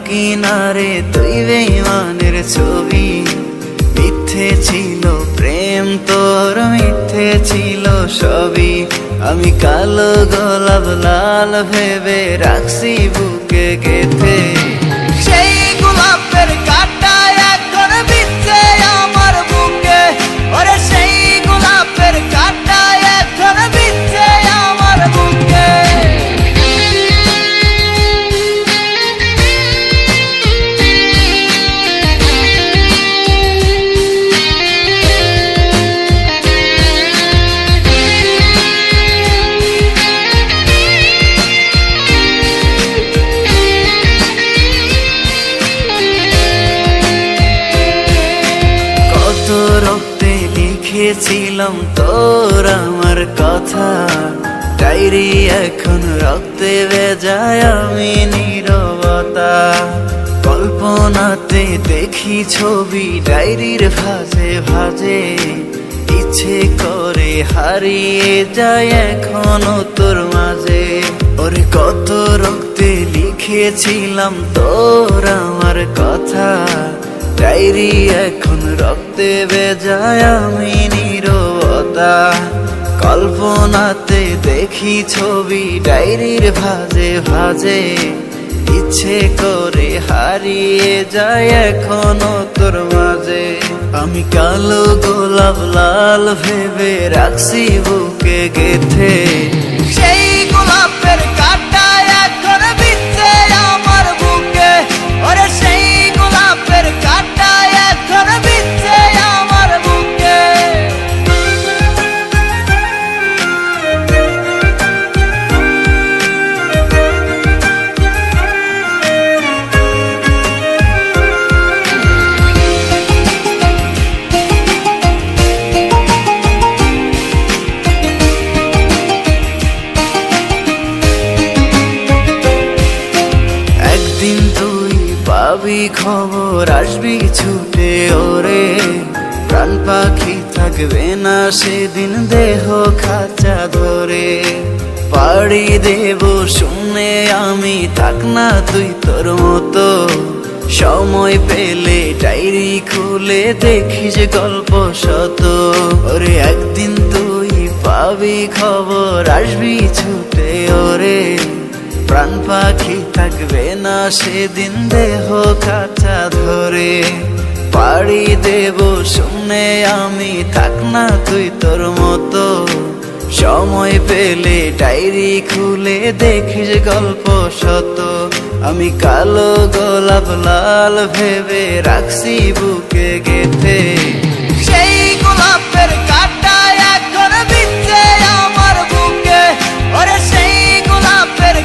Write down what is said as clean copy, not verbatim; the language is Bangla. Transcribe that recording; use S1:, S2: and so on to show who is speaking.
S1: কিনারে তুই বেঈমানের ছবি। মিথ্যে ছিল প্রেম তোর, মিথ্যে ছিল সবই। আমি কালো গোলাপ লাল ভেবে রাখছি বুকে গেথে। সেই গোলাপের কাঁটা এখন বিচ্ছে আমার বুকে, ওরে সেই গোলাপের কাঁটা এখন বিচ্ছে আমার বুকে। রক্তে লিখেছিলাম তোর আমার কথা, ডায়েরি এখন রক্তে ভেজায় আমি নীরবতা। কল্পনাতে দেখি ছবি ডায়েরির ভাঁজে ভাঁজে, ইচ্ছে করে হারিয়ে যায় এখনো তোর মাঝে। ওরে কত রক্তে লিখেছিলাম তোর আমার কথা, ডায়েরি এখন রক্তে ভেজায় আমি নীরবতা। কল্পনাতে দেখি ছবি ডায়েরির ভাঁজে ভাঁজে, ইচ্ছে করে হারিয়ে যায় এখনো তোর মাঝে। আমি কালো গোলাপ লাল ভেবে রাখছি বুকে গেথে। সেই গোলাপের কাঁটা এখন বিচ্ছে আমার বুকে, ওরে সেই গোলাপের কাঁটা এখন বিচ্ছে আমার বুকে। একদিন তুই পাবি খবর, আসবি ছুটে ওরে। প্রাণ পাখি থাকবে না সেদিন দেহ খাঁচা ধরে। পাড়ি দেব শুনে আমি, থাক না তুই তোর মতো। সময় পেলে ডায়েরি খুলে দেখিস গল্প শত। ওরে একদিন তুই পাবি খবর, আসবি ছুটে ওরে। প্রাণ পাখি থাকবে না সেদিন দেহ খাঁচা ধরে। পাড়ি দেব শুনে আমি, থাক না তুই তোর মতো। সময় পেলে ডায়েরি খুলে দেখিস গল্প শত। আমি কালো গোলাপ লাল ভেবে রাখছি বুকে গেথে। সেই গোলাপের কাঁটা এখন বিচ্ছে আমার বুকে, ওরে সেই গোলাপের